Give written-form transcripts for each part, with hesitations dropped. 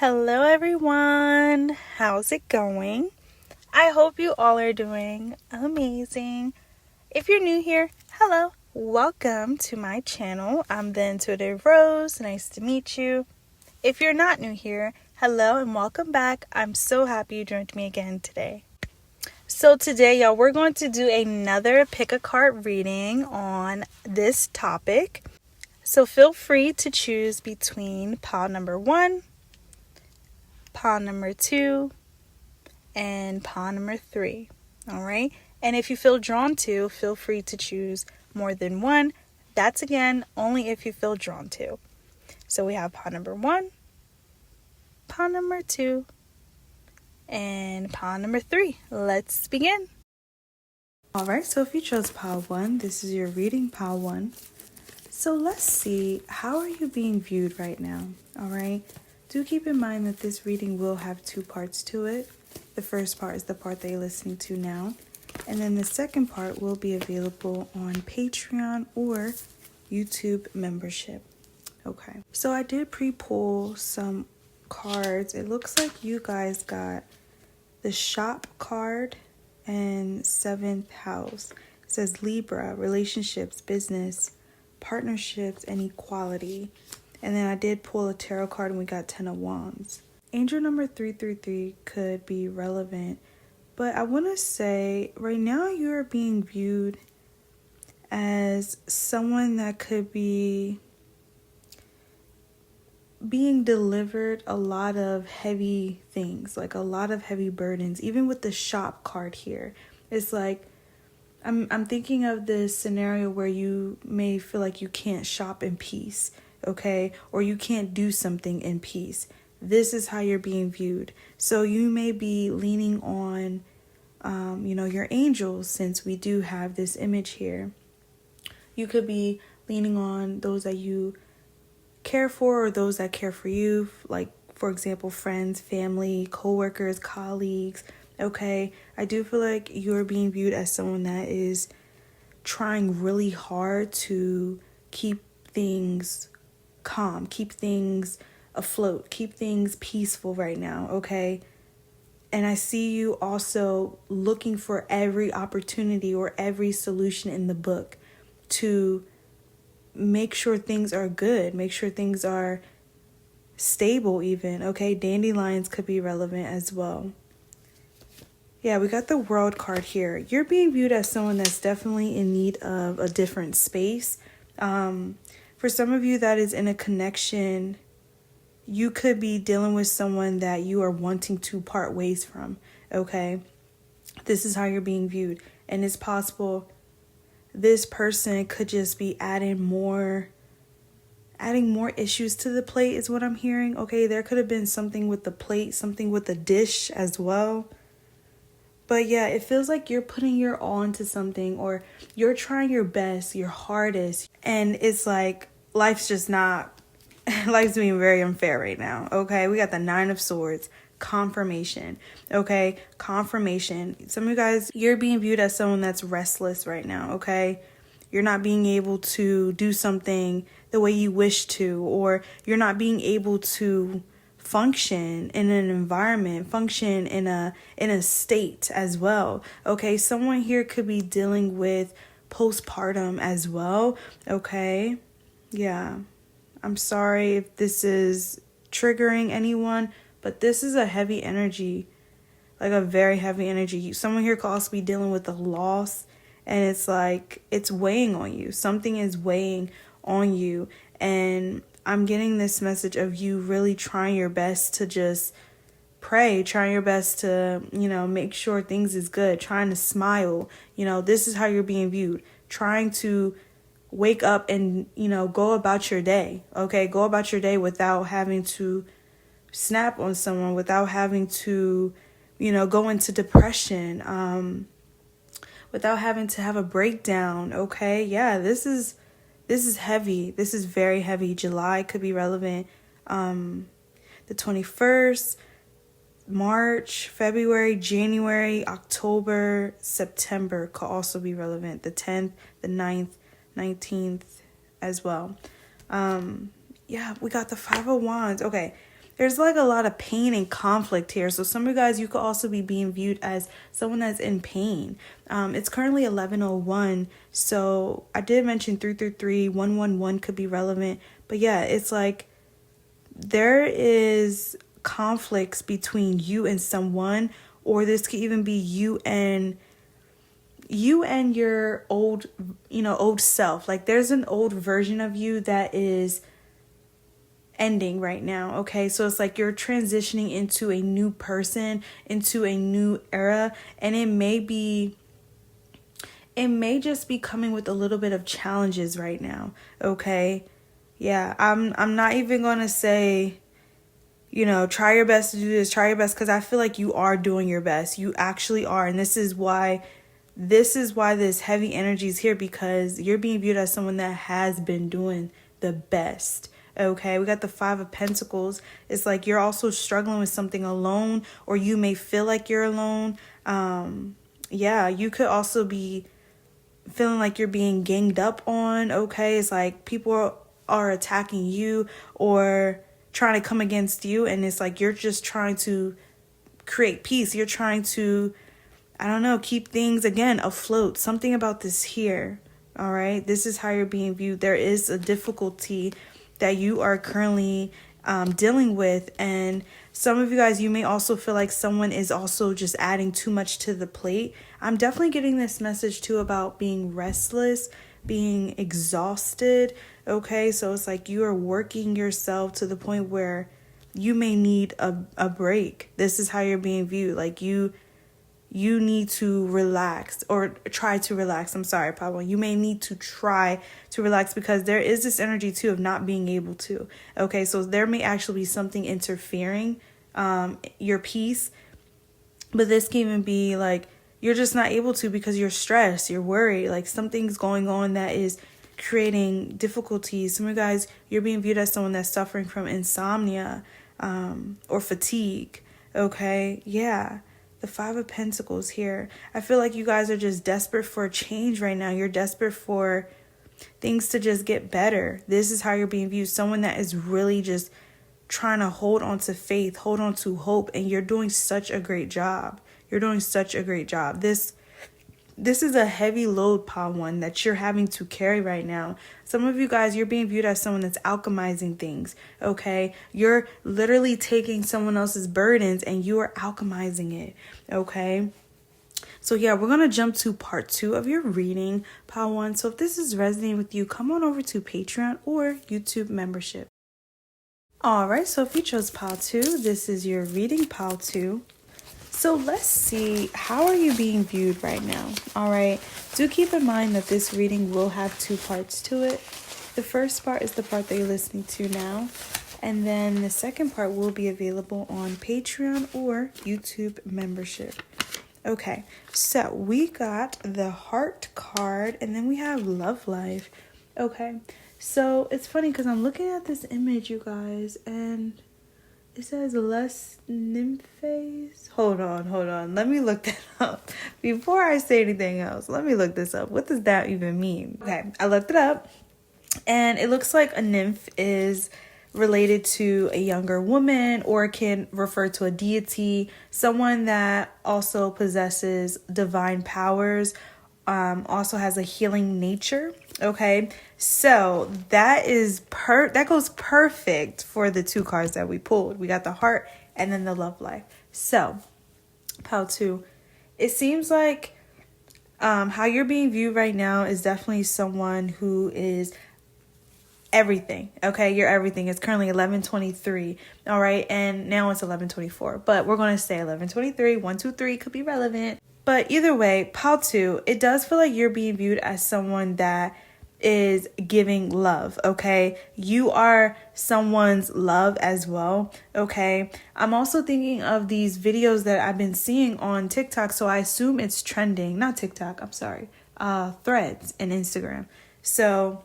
Hello everyone, how's it going? I hope you all are doing amazing. If you're new here, hello, welcome to my channel. I'm the Intuitive Rose, nice to meet you. If you're not new here, hello and welcome back. I'm so happy you joined me again today. So today, y'all, we're going to do another pick a card reading on this topic. So feel free to choose between pile number 1, pile number 2, and pile number 3. All right. And if you feel drawn to, feel free to choose more than one. That's again only if you feel drawn to. So we have pile number 1, pile number 2, and pile number 3. Let's begin. All right. So if you chose pile 1, this is your reading, pile 1. So let's see, how are you being viewed right now? All right. Do keep in mind that this reading will have 2 parts to it. The first part is the part that you're listening to now. And then the second part will be available on Patreon or YouTube membership. Okay. So I did pre-pull some cards. It looks like you guys got the shop card and 7th house. It says Libra, relationships, business, partnerships, and equality. And then I did pull a tarot card and we got 10 of Wands. Angel number 333 could be relevant, but I want to say right now you're being viewed as someone that could be being delivered a lot of heavy things, like a lot of heavy burdens. Even with the shop card here, it's like I'm thinking of this scenario where you may feel like you can't shop in peace, okay? Or you can't do something in peace. This is how you're being viewed. So you may be leaning on, your angels, since we do have this image here. You could be leaning on those that you care for or those that care for you, like, for example, friends, family, coworkers, colleagues. Okay, I do feel like you're being viewed as someone that is trying really hard to keep things calm, keep things afloat, keep things peaceful right now, okay? And I see you also looking for every opportunity or every solution in the book to make sure things are good, make sure things are stable even, okay? Dandelions could be relevant as well. Yeah, we got the World card here. You're being viewed as someone that's definitely in need of a different space. For some of you that is in a connection, you could be dealing with someone that you are wanting to part ways from, okay? This is how you're being viewed. And it's possible this person could just be adding more issues to the plate is what I'm hearing, okay? There could have been something with the plate, something with the dish as well. But yeah, it feels like you're putting your all into something, or you're trying your best, your hardest. And it's like life's being very unfair right now. Okay, we got the 9 of Swords, confirmation. Okay, confirmation. Some of you guys, you're being viewed as someone that's restless right now. Okay, you're not being able to do something the way you wish to, or you're not being able to function in an environment, function in a state as well. Okay, someone here could be dealing with postpartum as well. Okay, yeah, I'm sorry if this is triggering anyone, but this is a heavy energy, like a very heavy energy. Someone here could also be dealing with a loss, and it's like it's weighing on you. Something is weighing on you, and I'm getting this message of you really trying your best to just pray, trying your best to, make sure things is good, trying to smile. This is how you're being viewed, trying to wake up and, go about your day. Okay, go about your day without having to snap on someone, without having to, go into depression, without having to have a breakdown. Okay, yeah, this is heavy. This is very heavy. July could be relevant. The 21st, March, February, January, October, September could also be relevant. The 10th, the 9th, 19th as well. Yeah, we got the 5 of Wands. Okay, there's like a lot of pain and conflict here. So some of you guys, you could also be being viewed as someone that's in pain. It's currently 11:01. So I did mention 333, 111 could be relevant. But yeah, it's like there is conflicts between you and someone, or this could even be you and your old self. Like there's an old version of you that is ending right now. Okay, so it's like you're transitioning into a new person, into a new era, and it may just be coming with a little bit of challenges right now. Okay, yeah, I'm not even gonna say, try your best to do this, try your best, because I feel like you are doing your best. You actually are, and this is why this heavy energy is here, because you're being viewed as someone that has been doing the best. Okay, we got the 5 of Pentacles. It's like you're also struggling with something alone, or you may feel like you're alone. Yeah, you could also be feeling like you're being ganged up on. Okay, it's like people are attacking you or trying to come against you, and it's like you're just trying to create peace. You're trying to, I don't know, keep things again afloat. Something about this here. All right, this is how you're being viewed. There is a difficulty that you are currently dealing with, and some of you guys, you may also feel like someone is also just adding too much to the plate. I'm definitely getting this message too about being restless, being exhausted. Okay, so it's like you are working yourself to the point where you may need a break. This is how you're being viewed. Like you need to relax, or try to relax. I'm sorry, Pablo. You may need to try to relax, because there is this energy too of not being able to. Okay, so there may actually be something interfering your peace, but this can even be like you're just not able to because you're stressed, you're worried, like something's going on that is creating difficulties. Some of you guys, you're being viewed as someone that's suffering from insomnia or fatigue. Okay, yeah. The 5 of Pentacles here. I feel like you guys are just desperate for a change right now. You're desperate for things to just get better. This is how you're being viewed. Someone that is really just trying to hold on to faith, hold on to hope. And you're doing such a great job. You're doing such a great job. This is a heavy load, Pile 1, that you're having to carry right now. Some of you guys, you're being viewed as someone that's alchemizing things, okay? You're literally taking someone else's burdens and you are alchemizing it, okay? So yeah, we're going to jump to part 2 of your reading, Pile 1. So if this is resonating with you, come on over to Patreon or YouTube membership. All right, so if you chose Pile 2, this is your reading, Pile 2. So let's see, how are you being viewed right now? All right, do keep in mind that this reading will have 2 parts to it. The first part is the part that you're listening to now, and then the second part will be available on Patreon or YouTube membership. Okay, so we got the Heart card, and then we have Love Life. Okay, so it's funny because I'm looking at this image, you guys, and it says less nymphes. Hold on. Let me look that up. Before I say anything else, let me look this up. What does that even mean? Okay, I looked it up. And it looks like a nymph is related to a younger woman, or can refer to a deity. Someone that also possesses divine powers. Also has a healing nature. Okay, so that goes perfect for the 2 cards that we pulled. We got the Heart and then the Love Life. So Pile 2, it seems like how you're being viewed right now is definitely someone who is everything. Okay, you're everything. It's currently 11:23. All right, and now it's 11:24, but we're going to say 11:23. 1, 2, 3 could be relevant. But either way, Pile 2, it does feel like you're being viewed as someone that is giving love, okay? You are someone's love as well, okay? I'm also thinking of these videos that I've been seeing on TikTok, so I assume it's trending. Not TikTok, I'm sorry. Threads and Instagram. So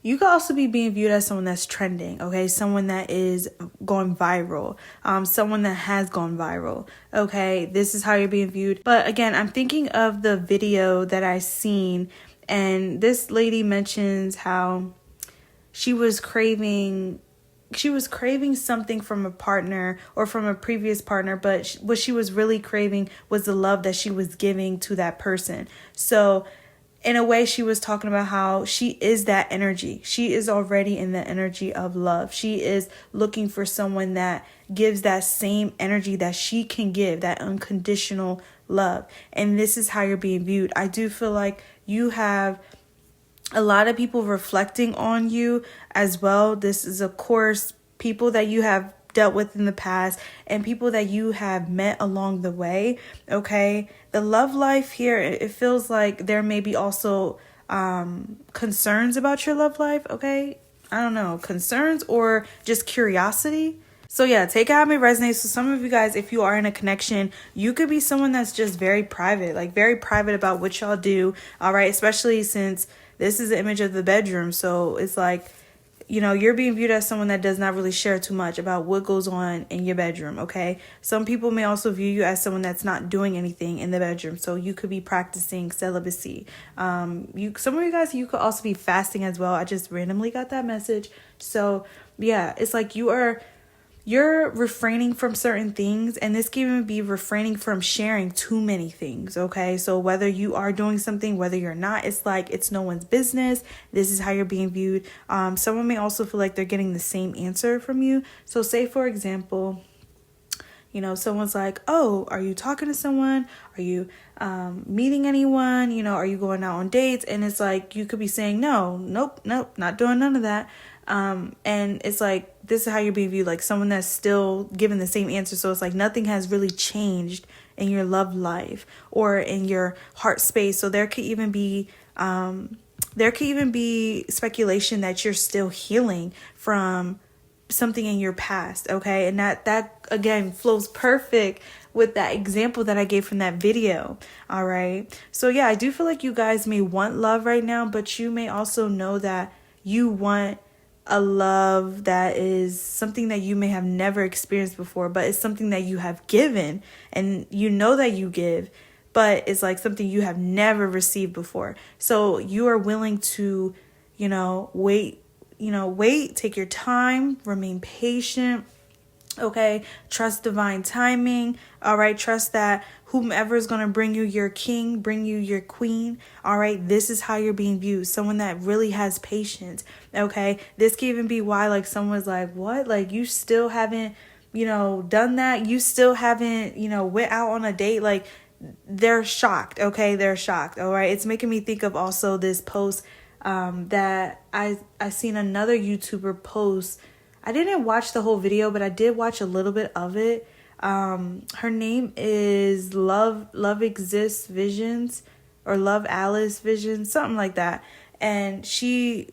you could also be being viewed as someone that's trending, okay? Someone that is going viral, someone that has gone viral, okay? This is how you're being viewed. But again, I'm thinking of the video that I seen, and this lady mentions how she was craving craving something from a partner or from a previous partner, but what she was really craving was the love that she was giving to that person. So in a way, she was talking about how she is that energy. She is already in the energy of love. She is looking for someone that gives that same energy that she can give, that unconditional love. And this is how you're being viewed. I do feel like you have a lot of people reflecting on you as well. This is, of course, people that you have dealt with in the past and people that you have met along the way. Okay. The love life here, it feels like there may be also concerns about your love life. Okay. I don't know, concerns or just curiosity. So yeah, take it how it may resonate. So some of you guys, if you are in a connection, you could be someone that's just very private, like very private about what y'all do. All right. Especially since this is the image of the bedroom. So it's like, you're being viewed as someone that does not really share too much about what goes on in your bedroom, okay? Some people may also view you as someone that's not doing anything in the bedroom. So you could be practicing celibacy. Some of you guys, you could also be fasting as well. I just randomly got that message. So yeah, it's like you're refraining from certain things, and this can even be refraining from sharing too many things, okay? So whether you are doing something, whether you're not, it's like it's no one's business. This is how you're being viewed. Someone may also feel like they're getting the same answer from you. So say, for example, someone's like, oh, are you talking to someone? Are you meeting anyone? Are you going out on dates? And it's like, you could be saying, nope, not doing none of that. And it's like, this is how you're being viewed, like someone that's still giving the same answer. So it's like nothing has really changed in your love life or in your heart space. So there could even be speculation that you're still healing from something in your past. Okay. And that again flows perfect with that example that I gave from that video. All right. So yeah, I do feel like you guys may want love right now, but you may also know that you want a love that is something that you may have never experienced before, but it's something that you have given and that you give, but it's like something you have never received before. So you are willing to, wait, take your time, remain patient. Okay. Trust divine timing. All right. Trust that whomever is going to bring you your king, bring you your queen. All right. This is how you're being viewed. Someone that really has patience. Okay. This can even be why, like, someone's like, what? Like, you still haven't, done that. You still haven't, went out on a date. Like, they're shocked. Okay. They're shocked. All right. It's making me think of also this post that I seen another YouTuber post. I didn't watch the whole video, but I did watch a little bit of it. Her name is Love Exists Visions or Love Alice Visions, something like that. And she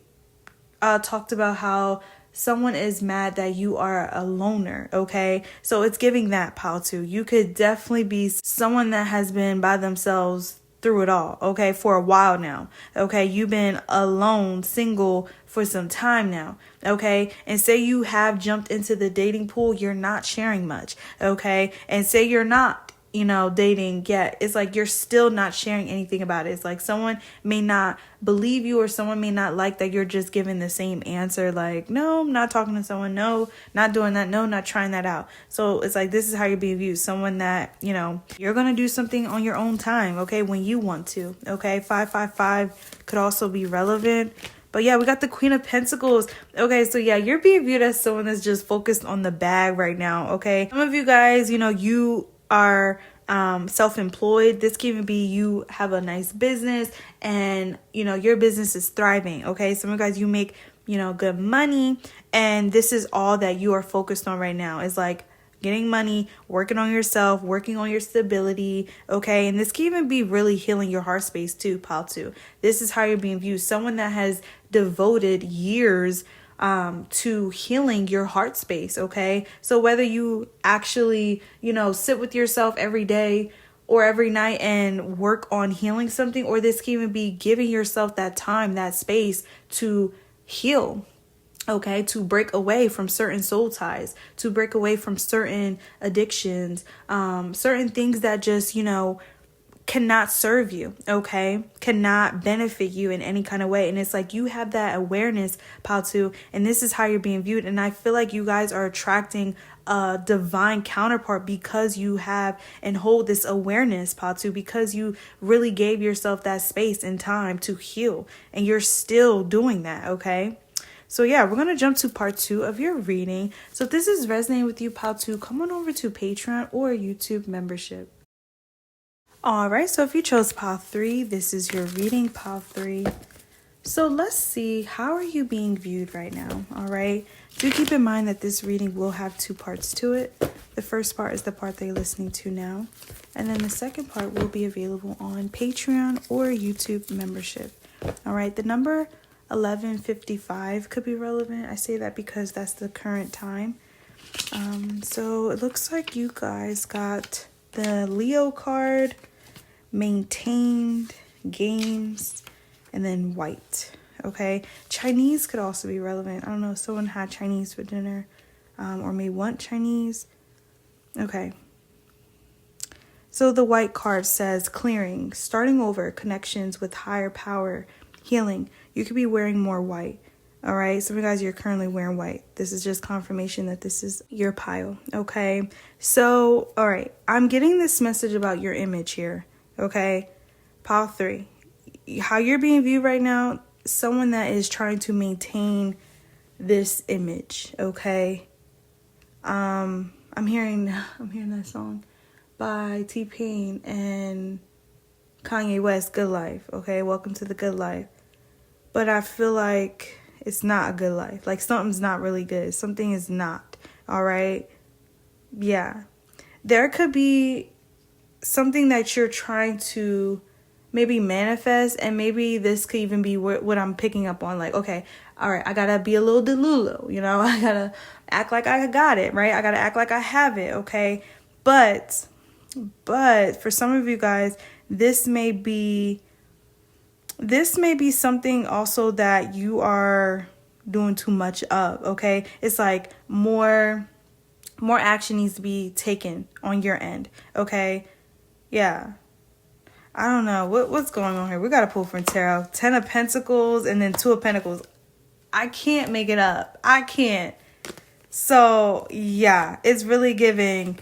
talked about how someone is mad that you are a loner, okay? So it's giving that, pal, too. You could definitely be someone that has been by themselves through it all, okay, for a while now, okay? You've been alone, single for some time now, okay? And say you have jumped into the dating pool, you're not sharing much, okay? And say you're not, dating yet, it's like you're still not sharing anything about it. It's like someone may not believe you or someone may not like that you're just giving the same answer, like, no, I'm not talking to someone, no, not doing that, no, not trying that out. So it's like, this is how you're being viewed. Someone that, you're going to do something on your own time, okay, when you want to, okay? 555 could also be relevant. But yeah, we got the Queen of Pentacles. Okay, so yeah, you're being viewed as someone that's just focused on the bag right now, okay? Some of you guys, you are self-employed. This can even be you have a nice business and, your business is thriving, okay? Some of you guys, you make, good money, and this is all that you are focused on right now is like getting money, working on yourself, working on your stability, okay? And this can even be really healing your heart space too, pal, too. This is how you're being viewed. Someone that has devoted years to healing your heart space, okay? So whether you actually, sit with yourself every day or every night and work on healing something, or this can even be giving yourself that time, that space to heal, okay, to break away from certain soul ties, to break away from certain addictions, certain things that just, cannot serve you, okay? Cannot benefit you in any kind of way. And it's like you have that awareness, Pile 2, and this is how you're being viewed. And I feel like you guys are attracting a divine counterpart because you have and hold this awareness, Pile 2, because you really gave yourself that space and time to heal. And you're still doing that, okay? So yeah, we're going to jump to part 2 of your reading. So if this is resonating with you, Pile 2, come on over to Patreon or YouTube membership. All right, so if you chose Pile 3, this is your reading, Pile 3. So let's see, how are you being viewed right now? All right, do keep in mind that this reading will have 2 parts to it. The first part is the part that you're listening to now. And then the second part will be available on Patreon or YouTube membership. All right, the number 1155 could be relevant. I say that because that's the current time. So it looks like you guys got the Leo card, maintained, games, and then white. Okay, Chinese could also be relevant. I don't know if someone had Chinese for dinner, or may want Chinese. Okay, so the white card says clearing, starting over, connections with higher power, healing. You could be wearing more white. All right, some of you guys, you're currently wearing white. This is just confirmation that this is your pile. Okay, so all right, I'm getting this message about your image here. Okay, Pile 3, how you're being viewed right now, someone that is trying to maintain this image. Okay, I'm hearing that song by T-Pain and Kanye West, Good Life. Okay, welcome to the good life. But I feel like it's not a good life. Like something's not really good. Something is not. All right, yeah, there could be something that you're trying to maybe manifest, and maybe this could even be what I'm picking up on. Like, okay, all right, I gotta be a little delulu, you know, I gotta act like I got it, right? I gotta act like I have it, okay? But for some of you guys, this may be something also that you are doing too much of, okay? It's like more action needs to be taken on your end, okay? Yeah. I don't know. What's going on here? We got to pull from tarot. 10 of Pentacles and then 2 of Pentacles. I can't make it up. I can't. So, yeah. It's really giving,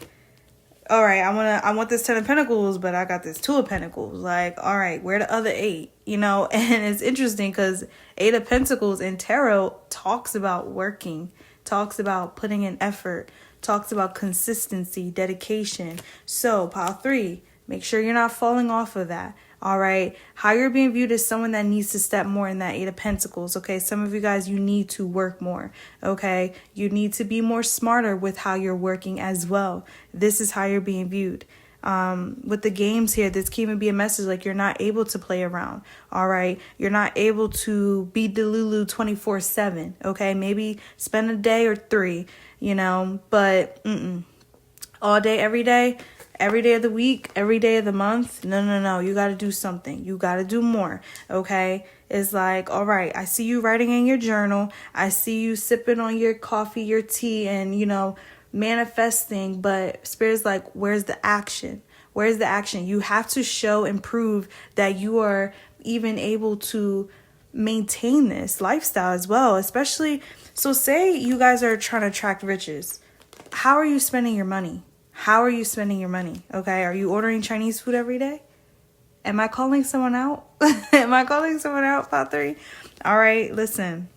all right, I want this 10 of Pentacles, but I got this 2 of Pentacles. Like, all right, where the other 8? You know, and it's interesting because 8 of Pentacles in tarot talks about working, talks about putting in effort, talks about consistency, dedication. So, Pile 3, make sure you're not falling off of that. All right. How you're being viewed as someone that needs to step more in that 8 of Pentacles. Okay. Some of you guys, you need to work more. Okay. You need to be more smarter with how you're working as well. This is how you're being viewed. With the games here, this can even be a message like you're not able to play around. All right. You're not able to be Delulu 24/7. Okay. Maybe spend a day or 3, you know, but all day, every day of the week, every day of the month. No. You got to do something. You got to do more. Okay. It's like, all right, I see you writing in your journal. I see you sipping on your coffee, your tea, and, you know, manifesting. But Spirit's like, where's the action? Where's the action? You have to show and prove that you are even able to maintain this lifestyle as well. Especially, so say you guys are trying to attract riches. How are you spending your money? How are you spending your money? Okay. Are you ordering Chinese food every day? Am I calling someone out? Am I calling someone out, Pile 3? All right. Listen,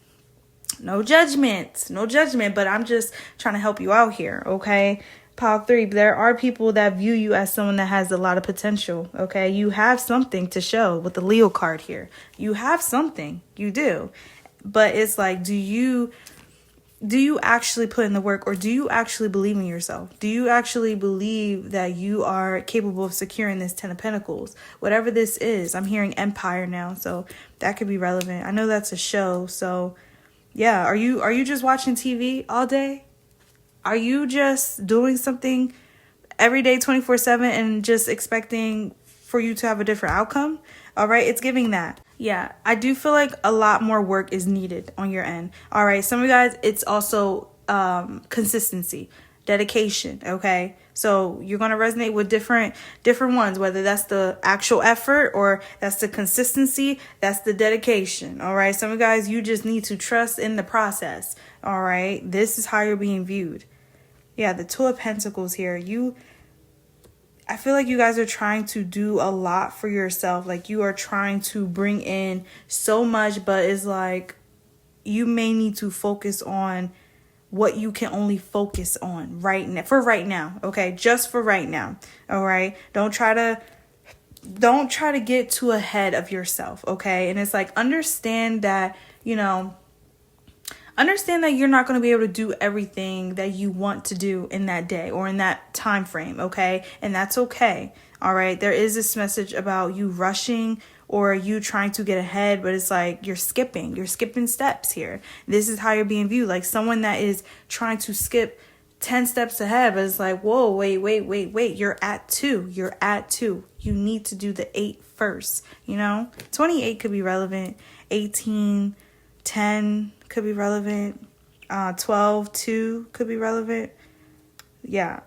no judgment, but I'm just trying to help you out here. Okay. Pile 3, there are people that view you as someone that has a lot of potential. Okay. You have something to show with the Leo card here. You have something, you do, but it's like, do you actually put in the work, or do you actually believe in yourself? Do you actually believe that you are capable of securing this 10 of Pentacles? Whatever this is, I'm hearing Empire now, so that could be relevant. I know that's a show, so yeah. Are you just watching TV all day? Are you just doing something every day 24/7 and just expecting for you to have a different outcome? All right, it's giving that. Yeah, I do feel like a lot more work is needed on your end. All right, some of you guys, it's also consistency, dedication. Okay. So you're going to resonate with different ones, whether that's the actual effort or that's the consistency, that's the dedication. All right. Some of you guys, you just need to trust in the process. All right. This is how you're being viewed. Yeah. The Two of Pentacles here. I feel like you guys are trying to do a lot for yourself. Like you are trying to bring in so much, but it's like you may need to focus on what you can only focus on right now, for right now. Okay. Just for right now. All right. Don't try to get too ahead of yourself. Okay. And it's like, understand that you're not going to be able to do everything that you want to do in that day or in that time frame. Okay. And that's okay. All right. There is this message about you rushing or you trying to get ahead, but it's like you're skipping steps here. This is how you're being viewed. Like someone that is trying to skip 10 steps ahead, but it's like, whoa, wait. You're at 2. You need to do the 8 first. 28 could be relevant. 18, 10 could be relevant. 12, 2 could be relevant. Yeah.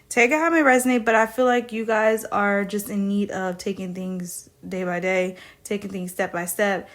Take it how it may resonate, but I feel like you guys are just in need of taking things day by day, taking things step by step.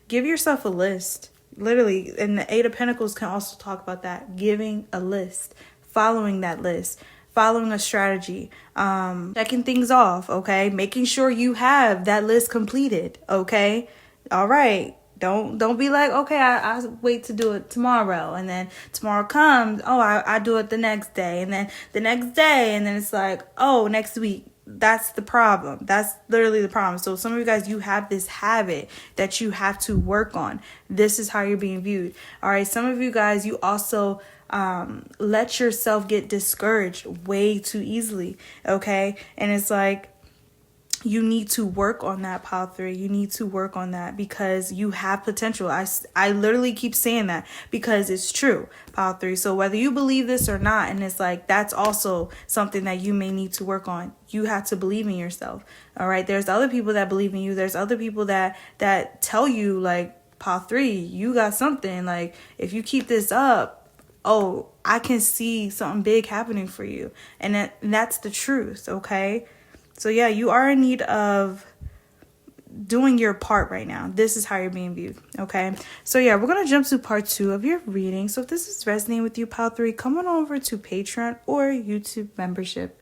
Give yourself a list. Literally, and the 8 of Pentacles can also talk about that. Giving a list, following that list, following a strategy, checking things off, okay? Making sure you have that list completed, okay? All right. Don't be like, okay, I wait to do it tomorrow. And then tomorrow comes, I do it the next day. And then the next day. And then it's like, next week. That's the problem. That's literally the problem. So some of you guys, you have this habit that you have to work on. This is how you're being viewed. All right. Some of you guys, you also let yourself get discouraged way too easily. Okay. And it's like, you need to work on that, pile 3. You need to work on that because you have potential. I literally keep saying that because it's true, pile 3. So whether you believe this or not, and it's like, that's also something that you may need to work on. You have to believe in yourself. All right. There's other people that believe in you. There's other people that tell you like, pile 3, you got something. Like if you keep this up, I can see something big happening for you. And that's the truth. Okay. So yeah, you are in need of doing your part right now. This is how you're being viewed. Okay. So yeah, we're going to jump to part 2 of your reading. So if this is resonating with you, pile 3, come on over to Patreon or YouTube membership.